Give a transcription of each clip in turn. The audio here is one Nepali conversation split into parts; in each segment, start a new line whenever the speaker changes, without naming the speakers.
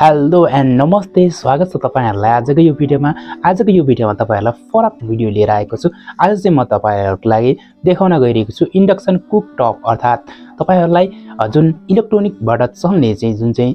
हेलो एन्ड नमस्ते स्वागत छ तपाईहरुलाई आजको यो भिडियोमा तपाईहरुलाई फरक भिडियो लिएर आएको छु। आज चाहिँ म तपाईहरुको लागि देखाउन गइरहेको छु इंडक्शन कुकटप अर्थात तपाईहरुलाई जुन इलेक्ट्रोनिकबाट चल्ने चाहिँ जुन चाहिँ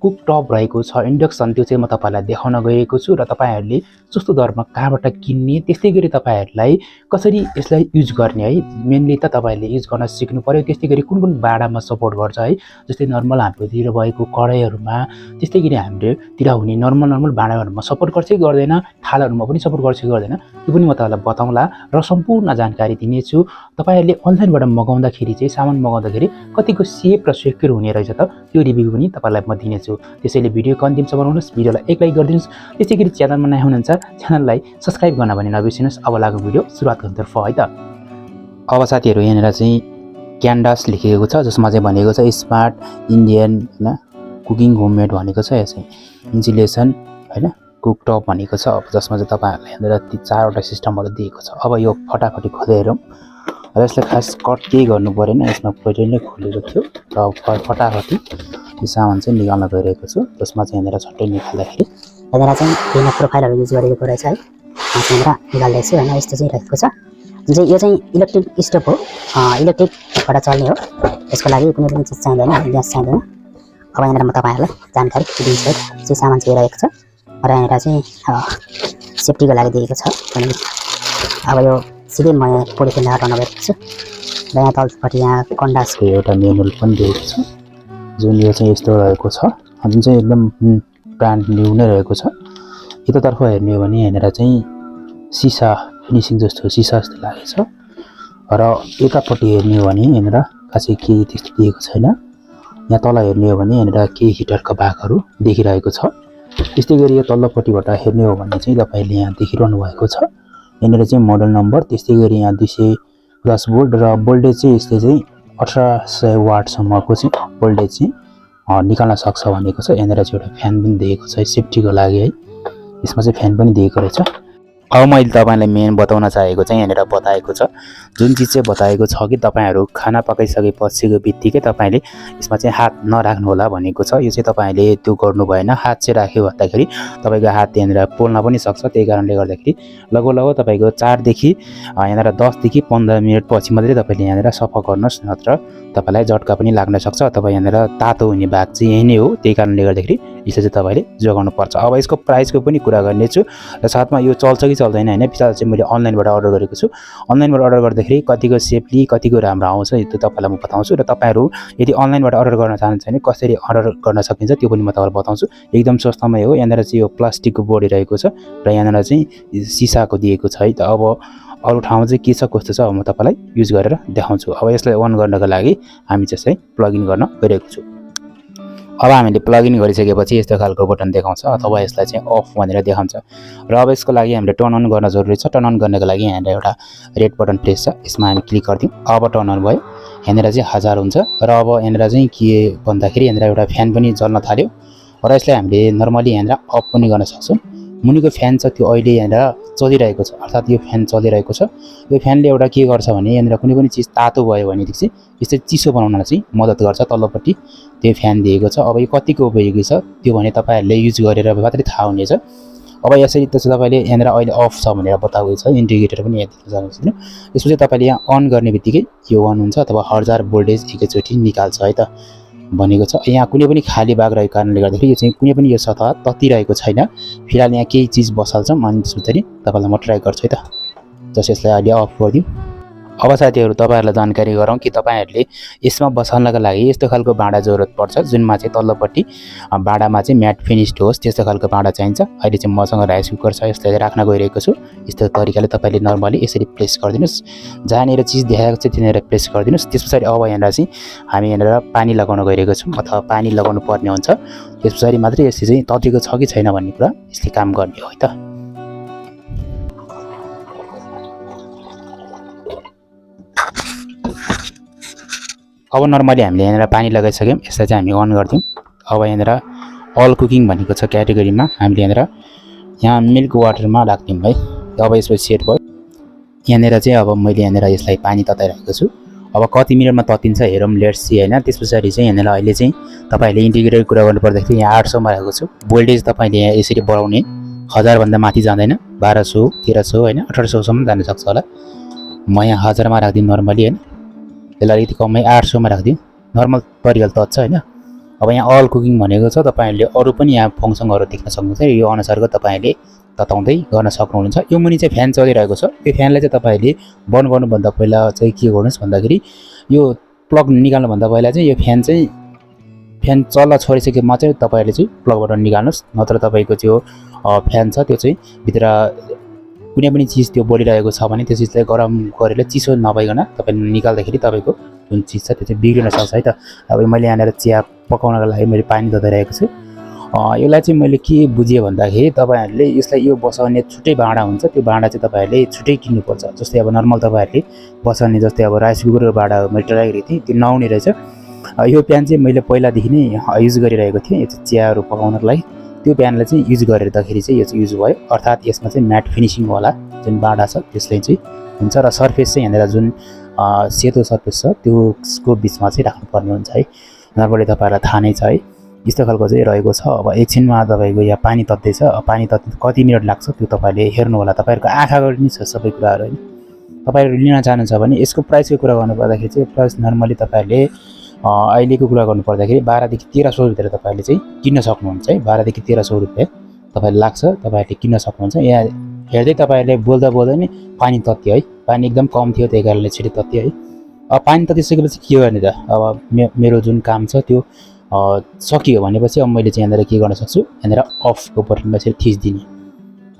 कुकटप रहेको छ इंडक्शन त्यो चाहिँ म तपाईहरुलाई देखाउन गइरहेको छु र तपाईहरुले सस्तो दरमा कहाँबाट किन्ने त्यसै गरी तपाईहरुलाई कसरी यसलाई युज गर्ने है मेनली त तपाईहरुले युज गर्न सिक्नु पर्यो। त्यसै गरी कुन कुन भाडामा सपोर्ट गर्छ है जस्तै नर्मल हाम्रोतिर भएको कढाईहरुमा त्यस्तै गरी हाम्रोतिर हुने नर्मल भाँडाहरुमा सपोर्ट गर्छ कि गर्दैन थालहरुमा पनि सपोर्ट गर्छ कि गर्दैन त्यो पनि म तपाईलाई बताउँला र सम्पूर्ण जानकारी दिनेछु। तपाईहरुले अनलाइनबाट मगाउँदाखेरि चाहिँ सामान मगाउँदाखेरि कतिको सेफ र सेक्युर हुने रहेछ त त्यो रिभ्यु पनि तपाईलाई म दिनेछु। त्यसैले भिडियोको अन्तिमसम्म बनाउनुस्, भिडियोलाई एक लाइक गरिदिनुस्, त्यसैगरी च्यानलमा नयाँ हुनुहुन्छ च्यानललाई सब्स्क्राइब गर्न पनि नबिर्सिनुस्। अब लागौ भिडियो सुरुवात गर्नुतर्फ है त। अब साथीहरु यहाँनेर चाहिँ क्यान्डस लेखेको छ जसमा चाहिँ भनेको छ स्मार्ट इन्डियन हैन कुकिङ होममेड भनेको छ। यसै इन्सुलेसन हैन कुकटप भनेको छ। अब जसमा चाहिँ तपाईहरुले यहाँनेर ती चारवटा सिस्टमहरु दिएको छ। अब यो फटाफटी खोलेर हेरौँ। र यसले खास कट केही गर्नु परेन, यसमा पहिल्यै नै खोलेको थियो र फटाफटी यो सामान चाहिँ निकाल्न गइरहेको छु। जसमा चाहिँ यहाँनेर छट्टै निकाल्दाखेरि
यहाँनेर चाहिँ बिना प्रोफाइलहरु युज गरेको रहेछ है। यहाँनेर निकाल्दै छु हैन, यस्तो चाहिँ रहेको छ। जुन चाहिँ यो चाहिँ इलेक्ट्रिक स्टोभ हो, इलेक्ट्रिकबाट चल्ने हो। यसको लागि कुनै पनि चीज चाहिँदैन, ग्यास चाहिँदैन। अब यहाँनेर म तपाईहरुलाई जानकारी दिन्छु है चाहिँ सामान चाहिँ रहेको छ र यहाँनेर चाहिँ सेफ्टीको लागि दिएको छ। अनि अब यो सिधै म पोलिथिन हटाउन गइरहेको छु र यहाँ तलपट्टि यहाँ कन्डासको
एउटा मेनुअल पनि दिएको छ जुन यो चाहिँ यस्तो रहेको छ, जुन चाहिँ एकदम ब्रान्ड न्यू नै रहेको छ। यतातर्फ हेर्ने हो भने यहाँनेर चाहिँ सिसा फिनिशिङ जस्तो सिसा जस्तो लागेको छ र एकापट्टि हेर्ने हो भने यहाँनेर खासै केही त्यस्तो दिएको छैन। यहाँ तल हेर्ने हो भने यहाँनेर केही हिटरका भागहरु देखिरहेको छ। त्यस्तै गरी यो तल्लोपट्टिबाट हेर्ने हो भने चाहिँ तपाईले यहाँ देखिरहनु भएको छ यहाँनेर चाहिँ मोडल नम्बर, त्यस्तै गरी यहाँ 210 भोल्ट र भोल्टेज चाहिँ यसले चाहिँ 1800 वाट सम्मको चाहिँ भोल्टेज चाहिँ निकाल्न सक्छ भनेको छ। यहाँनेर चाहिँ एउटा फ्यान पनि दिएको छ सेफ्टीको लागि है। यसमा चाहिँ फ्यान पनि दिएको रहेछ। अब मैले तपाईलाई मेन बताउन चाहेको चाहिँ यहाँनेर बताएको छ जुन चीज चाहिँ बताएको छ कि तपाईहरु खाना पकाइसकेपछिको बित्तिकै तपाईले यसमा चाहिँ हात नराख्नु होला भनेको छ। यो चाहिँ तपाईले त्यो गर्नु भएन। हात चाहिँ राख्यो भन्दाखेरि तपाईको हात यहाँनेर पोल्न पनि सक्छ। त्यही कारणले गर्दाखेरि लगभग तपाईको 4 देखि यहाँनेर 10 देखि 15 मिनेट पछि मात्रै तपाईले यहाँनेर सफा गर्नुस्, नत्र तपाईलाई झट्का पनि लाग्न सक्छ। अथवा यहाँनेर तातो हुने भाग चाहिँ यही नै हो। त्यही कारणले गर्दाखेरि यसो चाहिँ तपाईले जोगाउनु पर्छ। अब यसको प्राइसको पनि कुरा गर्नेछु र साथमा यो चल्छ कि चल्दैन हैन। फिलहाल चाहिँ मैले अनलाइनबाट अर्डर गरेको छु। अनलाइनबाट अर्डर गर्दाखेरि कतिको सेफली कतिको राम्रो आउँछ यो तपाईलाई म बताउँछु। र तपाईहरु यदि अनलाइनबाट अर्डर गर्न चाहनुहुन्छ भने कसरी अर्डर गर्न सकिन्छ त्यो पनि म तपाईलाई बताउँछु। एकदम सस्तोमै हो। यहाँनेर चाहिँ यो प्लास्टिकको बोडी रहेको छ र यहाँनेर चाहिँ सिसाको दिएको छ है त। अब अरु ठाउँमा चाहिँ के छ कस्तो छ अब म तपाईलाई युज गरेर देखाउँछु। अब यसलाई अन गर्नको लागि हामी चाहिँ प्लग इन गर्न गइरहेको छु। अब हामीले प्लग इन गरिसकेपछि यस्तो खालको बटन देखाउँछ अथवा यसलाई चाहिँ अफ भनेर देखाउँछ। र अब यसको लागि हामीले टर्न अन गर्न जरुरी छ। टर्न अन गर्नको लागि यहाँ एउटा रेड बटन प्रेस छ, यसमा हामी क्लिक गर्दियौ। अब टर्न अन भयो। यहाँनेर चाहिँ 1000 हुन्छ र अब यहाँनेर चाहिँ के भन्दाखेरि यहाँनेर एउटा फ्यान पनि चल्न थाल्यो र यसलाई हामीले नर्मली यहाँनेर अफ पनि गर्न सक्छौं। मुनिको फ्यान छ त्यो अहिले यहाँनेर चलिरहेको छ, अर्थात यो फ्यान चलिरहेको छ। यो फ्यानले एउटा के गर्छ भने यहाँनेर कुनै पनि चीज तातो भयो भने चाहिँ यसले चिसो बनाउन चाहिँ मद्दत गर्छ। तल्लोपट्टि त्यो फ्यान दिएको छ। अब यो कतिको उपयोगी छ त्यो भने तपाईहरुले युज गरेर मात्रै थाहा हुनेछ। अब यसरी त तपाईले यहाँनेर अहिले अफ छ भनेर बताएको छ, इन्डिकेटर पनि यहाँ देख्न सक्नुहुन्छ हैन। यसपछि तपाईले यहाँ अन गर्ने बित्तिकै यो अन हुन्छ अथवा 1000 भोल्टेज एकैचोटी निकाल्छ है त भनेको छ। यहाँ कुनै पनि खाली भाग रहेको कारणले गर्दाखेरि यो चाहिँ कुनै पनि यो सतह ततिरहेको छैन। फिलहाल यहाँ केही चीज बसाल्छ अनि त्यसपछि तपाईलाई म ट्राई गर्छु है त। जस यसलाई अहिले अफ गरिदिउँ। अब साथीहरु तपाईहरुलाई जानकारी गरौँ कि तपाईहरुले यसमा बसाल्नका लागि यस्तो खालको भाँडा जरुरत पर्छ जुनमा चाहिँ तल्लोपट्टि भाँडामा चाहिँ म्याट फिनिश्ड होस् त्यस्तो खालको भाँडा चाहिन्छ। अहिले चाहिँ मसँग राइस कुकर छ, यसलाई राख्न गइरहेको छु। यस्तो तरिकाले तपाईले नर्मली यसरी प्रेस गर्दिनुस्। जहाँनेर चीज देखाएको छ त्यहाँनेर प्रेस गर्दिनुस्। त्यसपछि अब यहाँनेर चाहिँ हामी यहाँनेर पानी लगाउन गइरहेको छौं अथवा पानी लगाउनु पर्ने हुन्छ। त्यसपछि मात्रै यसले चाहिँ ततिको छ कि छैन भन्ने कुरा यसले काम गर्ने हो है त। अब नर्मली हामीले यहाँनेर पानी लगाइसक्यौं। यसलाई चाहिँ हामी अन गर्दियौं। अब यहाँनेर अल कुकिङ भनेको छ क्याटेगोरीमा हामीले यहाँनेर यहाँ मिल्क वाटरमा राख्दियौं है। अब यसपछि सेट भयो। यहाँनेर चाहिँ अब मैले यहाँनेर यसलाई पानी तताइरहेको छु। अब कति मिनटमा ततिन्छ हेरौँ, लेट्स सी हैन। त्यसपछि चाहिँ यहाँनिर अहिले चाहिँ तपाईहरुले इन्डिकेटर कुरा गर्नु पर्दाखेरि यहाँ 800 मा राखेको छु। भोल्टेज तपाईले यहाँ यसरी बढाउने 1000 भन्दा माथि जाँदैन, 1200 1300 हैन 1800 सम्म जान सक्छ होला। म यहाँ 1000 मा राख्दिन नर्मली हैन, त्यसलाई अलिकति कमै 800 मा राख्दिन, नर्मल परिहाल तत्छ हैन। अब यहाँ अल कुकिङ भनेको छ, तपाईहरुले अरु पनि यहाँ फंक्सनहरु देख्न सक्नुहुन्छ। यो अनुसारको तपाईहरुले तताउँदै गर्न सक्नुहुन्छ। यो मुनि चाहिँ फ्यान चलिरहेको छ। यो फ्यानलाई चाहिँ तपाईहरुले बन्द गर्नु भन्दा पहिला चाहिँ के गर्नुस् भन्दाखेरि यो प्लग निकाल्नु भन्दा पहिला चाहिँ यो फ्यान चल्न छोडिसकेमा चाहिँ तपाईहरुले चाहिँ प्लगबाट निकाल्नुस्। नत्र तपाईको त्यो फ्यान छ त्यो चाहिँ भित्र कुनै पनि चीज त्यो बलिरहेको छ भने त्यो चीजलाई गरम गरेर चिसो नभइकन तपाईले निकाल्दाखेरि तपाईको जुन चीज छ त्यो चाहिँ बिग्रिन सक्छ है त। अब मैले यहाँनिर चिया पकाउनको लागि मैले पानी तताइरहेको छु। यसलाई चाहिँ मैले के बुझिए भन्दाखेरि तपाईहरुले यसलाई यो बसाउने छुट्टै भाँडा हुन्छ, त्यो भाँडा चाहिँ तपाईहरुले छुट्टै किन्नुपर्छ। जस्तै अब नर्मल तपाईहरुले बसाउने जस्तै अब राइस कुकरको भाँडा मैले ट्राई गरेको थिएँ, त्यो नआउने रहेछ। यो प्यान चाहिँ मैले पहिलादेखि नै युज गरिरहेको थिएँ, यो चाहिँ चियाहरू पकाउनको लागि। त्यो प्यानलाई चाहिँ युज गरेरदाखेरि चाहिँ यो चाहिँ युज भयो। अर्थात् यसमा चाहिँ म्याट फिनिसिङ वाला जुन भाँडा छ त्यसले चाहिँ हुन्छ र सर्फेस चाहिँ यहाँनिर जुन सेतो सर्फेस छ त्यसको बिचमा चाहिँ राख्नुपर्ने हुन्छ है। नर्मली तपाईहरुलाई थाहा नै छ है, यस्तो खालको चाहिँ रहेको छ। अब एकछिनमा तपाईको यहाँ पानी तत्दैछ, पानी तत्न कति मिनट लाग्छ त्यो तपाईले हेर्नु होला, तपाईहरुको आँखा अगाडि नै छ सबै कुराहरु हैन। तपाईहरु लिन चाहनुहुन्छ भने यसको प्राइसको कुरा गर्नु पर्दाखेरि चाहिँ प्राइस नर्मली तपाईहरुले अहिलेको कुरा गर्नु पर्दाखेरि 12 देखि 1300 भित्र तपाईले चाहिँ किन्न सक्नुहुन्छ है। 12 देखि 1300 रुपैयाँ तपाईलाई लाग्छ, तपाईहरुले किन्न सक्नुहुन्छ। यहाँ हेर्दै तपाईहरुले बोल्दा बोल्दै नै पानी तत्यो है, पानी एकदम कम थियो त्यही कारणले छिटो तत्यो है। अब पानी ततिसकेपछि के गर्ने त, अब मेरो जुन काम छ त्यो सकियो भनेपछि अब मैले चाहिँ यहाँनिर के गर्न सक्छु, यहाँनिर अफको बटनमा यसरी थिच्दिने।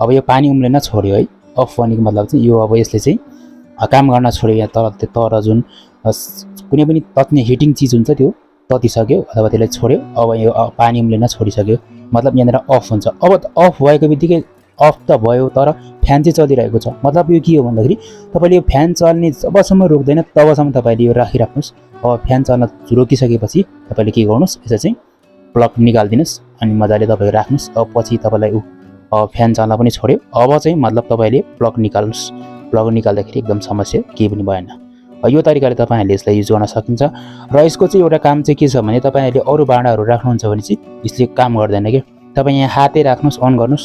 अब यो पानी उम्लिन छोड्यो है, अफ भनेको मतलब चाहिँ यो अब यसले चाहिँ काम गर्न छोड्यो। यहाँ तर जुन कुनै पनि तत्ने हिटिङ चिज हुन्छ त्यो ततिसक्यो अथवा त्यसलाई छोड्यो। अब यो पानी उम्लिन छोडिसक्यो मतलब यहाँनिर अफ हुन्छ। अब अफ भएको बित्तिकै अफ त भयो तर फ्यान चाहिँ चलिरहेको छ, मतलब यो के हो भन्दाखेरि तपाईले यो फ्यान चल्ने जबसम्म रोक्दैन तबसम्म तपाईले यो राखिराख्नुस्। अब फ्यान चल्न रोकिसकेपछि तपाईले के गर्नुस्, यसो चाहिँ प्लग निकाल्दिनुस् अनि मजाले तपाईले राख्नुस्। अब पछि तपाईलाई फ्यान चल्न पनि छोड्यो, अब चाहिँ मतलब तपाईले प्लग निकाल्नुस्। प्लग निकाल्दाखेरि एकदम समस्या केही पनि भएन। यो तरिकाले तपाईहरुले यसलाई युज गर्न सकिन्छ। र यसको चाहिँ एउटा काम चाहिँ के छ भने तपाईहरुले अरु भाँडाहरु राख्नुहुन्छ भने चाहिँ यसले काम गर्दैन के। तपाई यहाँ हातै राख्नुस्, अन गर्नुस्,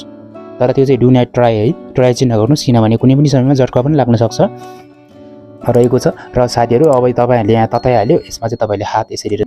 तर त्यो चाहिँ डु नट ट्राई है, ट्राई चाहिँ नगर्नुस् किनभने कुनै पनि समयमा झट्का पनि लाग्न सक्छ रहेको छ। र साथीहरु अब तपाईहरुले यहाँ तताइहाल्यो, यसमा चाहिँ तपाईले हात यसरी